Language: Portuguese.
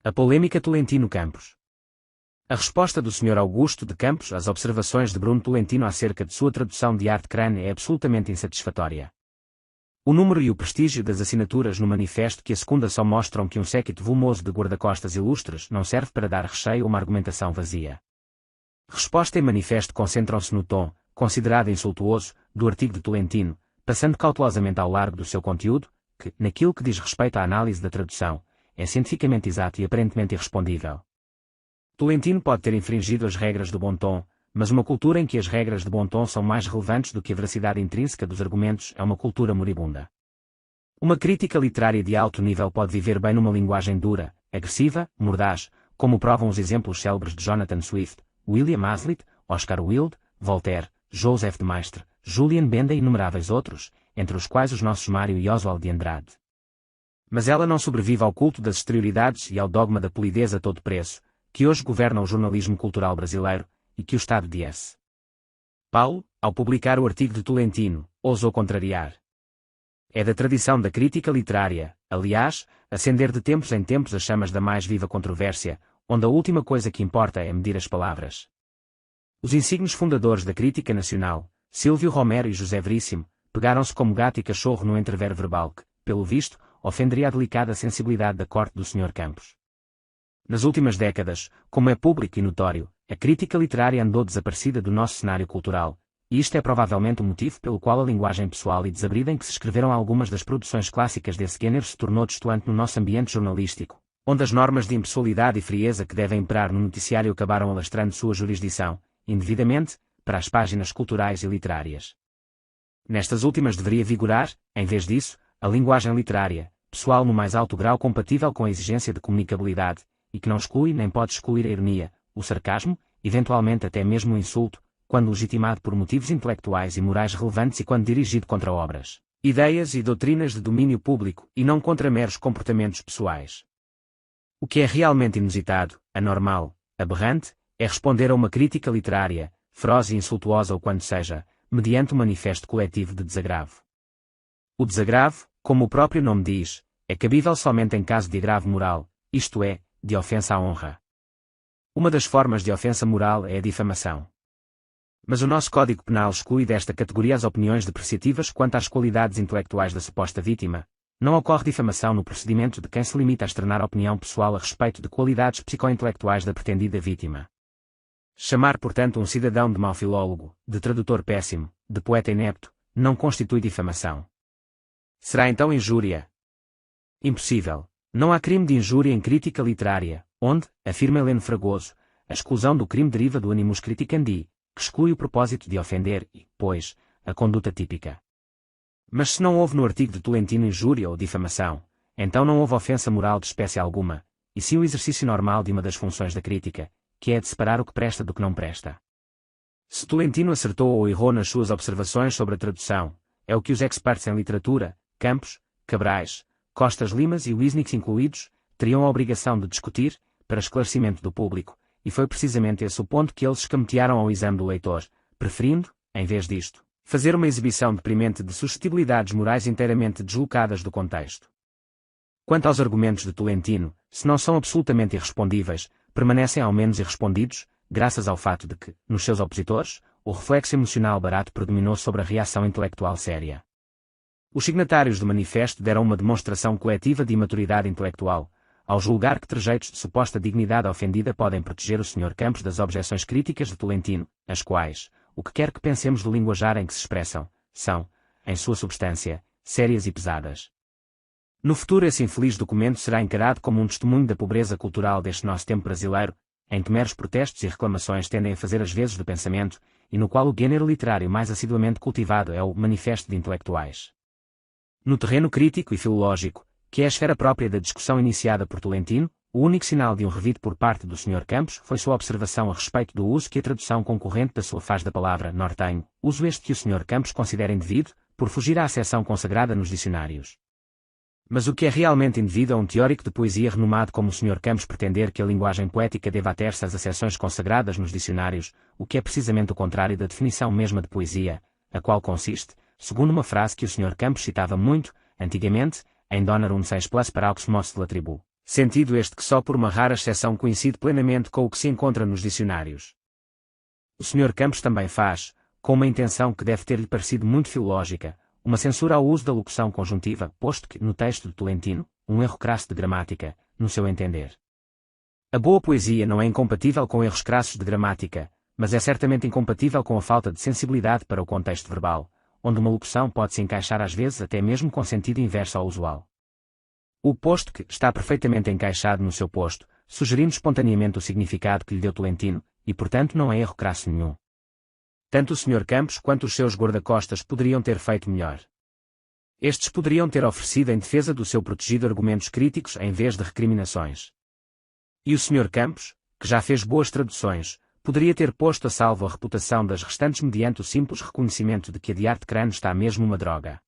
A polêmica Tolentino Campos. A resposta do Sr. Augusto de Campos às observações de Bruno Tolentino acerca de sua tradução de Arte Crane é absolutamente insatisfatória. O número e o prestígio das assinaturas no manifesto que a segunda só mostram que um séquito volumoso de guarda-costas ilustres não serve para dar recheio a uma argumentação vazia. Resposta e manifesto concentram-se no tom, considerado insultuoso, do artigo de Tolentino, passando cautelosamente ao largo do seu conteúdo, que, naquilo que diz respeito à análise da tradução, é cientificamente exato e aparentemente irrespondível. Tolentino pode ter infringido as regras do bom tom, mas uma cultura em que as regras de bom tom são mais relevantes do que a veracidade intrínseca dos argumentos é uma cultura moribunda. Uma crítica literária de alto nível pode viver bem numa linguagem dura, agressiva, mordaz, como provam os exemplos célebres de Jonathan Swift, William Hazlitt, Oscar Wilde, Voltaire, Joseph de Maistre, Julian Benda e inumeráveis outros, entre os quais os nossos Mário e Oswald de Andrade. Mas ela não sobrevive ao culto das exterioridades e ao dogma da polidez a todo preço, que hoje governa o jornalismo cultural brasileiro, e que o Estado de S. Paulo, ao publicar o artigo de Tolentino, ousou contrariar. É da tradição da crítica literária, aliás, acender de tempos em tempos as chamas da mais viva controvérsia, onde a última coisa que importa é medir as palavras. Os insignes fundadores da crítica nacional, Silvio Romero e José Veríssimo, pegaram-se como gato e cachorro no entrever verbal que, pelo visto, ofenderia a delicada sensibilidade da corte do Sr. Campos. Nas últimas décadas, como é público e notório, a crítica literária andou desaparecida do nosso cenário cultural, e isto é provavelmente o motivo pelo qual a linguagem pessoal e desabrida em que se escreveram algumas das produções clássicas desse gênero se tornou destoante no nosso ambiente jornalístico, onde as normas de impessoalidade e frieza que devem imperar no noticiário acabaram alastrando sua jurisdição, indevidamente, para as páginas culturais e literárias. Nestas últimas deveria vigorar, em vez disso, a linguagem literária, pessoal no mais alto grau compatível com a exigência de comunicabilidade, e que não exclui nem pode excluir a ironia, o sarcasmo, eventualmente até mesmo o insulto, quando legitimado por motivos intelectuais e morais relevantes e quando dirigido contra obras, ideias e doutrinas de domínio público e não contra meros comportamentos pessoais. O que é realmente inusitado, anormal, aberrante, é responder a uma crítica literária, feroz e insultuosa ou quando seja, mediante um manifesto coletivo de desagravo. O desagravo, como o próprio nome diz, é cabível somente em caso de agravo moral, isto é, de ofensa à honra. Uma das formas de ofensa moral é a difamação. Mas o nosso Código Penal exclui desta categoria as opiniões depreciativas quanto às qualidades intelectuais da suposta vítima. Não ocorre difamação no procedimento de quem se limita a externar opinião pessoal a respeito de qualidades psicointelectuais da pretendida vítima. Chamar, portanto, um cidadão de mau filólogo, de tradutor péssimo, de poeta inepto, não constitui difamação. Será então injúria? Impossível. Não há crime de injúria em crítica literária, onde, afirma Heleno Fragoso, a exclusão do crime deriva do animus criticandi, que exclui o propósito de ofender e, pois, a conduta típica. Mas se não houve no artigo de Tolentino injúria ou difamação, então não houve ofensa moral de espécie alguma, e sim o exercício normal de uma das funções da crítica, que é de separar o que presta do que não presta. Se Tolentino acertou ou errou nas suas observações sobre a tradução, é o que os experts em literatura, Campos, Cabrais, Costas Limas e Wisnik incluídos, teriam a obrigação de discutir, para esclarecimento do público, e foi precisamente esse o ponto que eles escamotearam ao exame do leitor, preferindo, em vez disto, fazer uma exibição deprimente de suscetibilidades morais inteiramente deslocadas do contexto. Quanto aos argumentos de Tolentino, se não são absolutamente irrespondíveis, permanecem ao menos irrespondidos, graças ao fato de que, nos seus opositores, o reflexo emocional barato predominou sobre a reação intelectual séria. Os signatários do manifesto deram uma demonstração coletiva de imaturidade intelectual, ao julgar que trejeitos de suposta dignidade ofendida podem proteger o Sr. Campos das objeções críticas de Tolentino, as quais, o que quer que pensemos do linguajar em que se expressam, são, em sua substância, sérias e pesadas. No futuro esse infeliz documento será encarado como um testemunho da pobreza cultural deste nosso tempo brasileiro, em que meros protestos e reclamações tendem a fazer as vezes do pensamento, e no qual o gênero literário mais assiduamente cultivado é o manifesto de intelectuais. No terreno crítico e filológico, que é a esfera própria da discussão iniciada por Tolentino, o único sinal de um revide por parte do Sr. Campos foi sua observação a respeito do uso que a tradução concorrente da sua faz da palavra nortenho, uso este que o Sr. Campos considera indevido, por fugir à acessão consagrada nos dicionários. Mas o que é realmente indevido a um teórico de poesia renomado como o Sr. Campos pretender que a linguagem poética deva ater-se às acessões consagradas nos dicionários, o que é precisamente o contrário da definição mesma de poesia, a qual consiste, segundo uma frase que o Sr. Campos citava muito, antigamente, em Donarum seis plus para aux modos de la tribu, Sentido este que só por uma rara exceção coincide plenamente com o que se encontra nos dicionários. O Sr. Campos também faz, com uma intenção que deve ter-lhe parecido muito filológica, uma censura ao uso da locução conjuntiva, posto que, no texto de Tolentino, um erro crasso de gramática, no seu entender. A boa poesia não é incompatível com erros crassos de gramática, mas é certamente incompatível com a falta de sensibilidade para o contexto verbal, onde uma locução pode se encaixar às vezes até mesmo com sentido inverso ao usual. O posto que está perfeitamente encaixado no seu posto, sugerindo espontaneamente o significado que lhe deu Tolentino, e portanto não é erro crasso nenhum. Tanto o Sr. Campos quanto os seus guarda-costas poderiam ter feito melhor. Estes poderiam ter oferecido em defesa do seu protegido argumentos críticos em vez de recriminações. E o Sr. Campos, que já fez boas traduções, poderia ter posto a salvo a reputação das restantes mediante o simples reconhecimento de que a de Arte Crane está mesmo uma droga.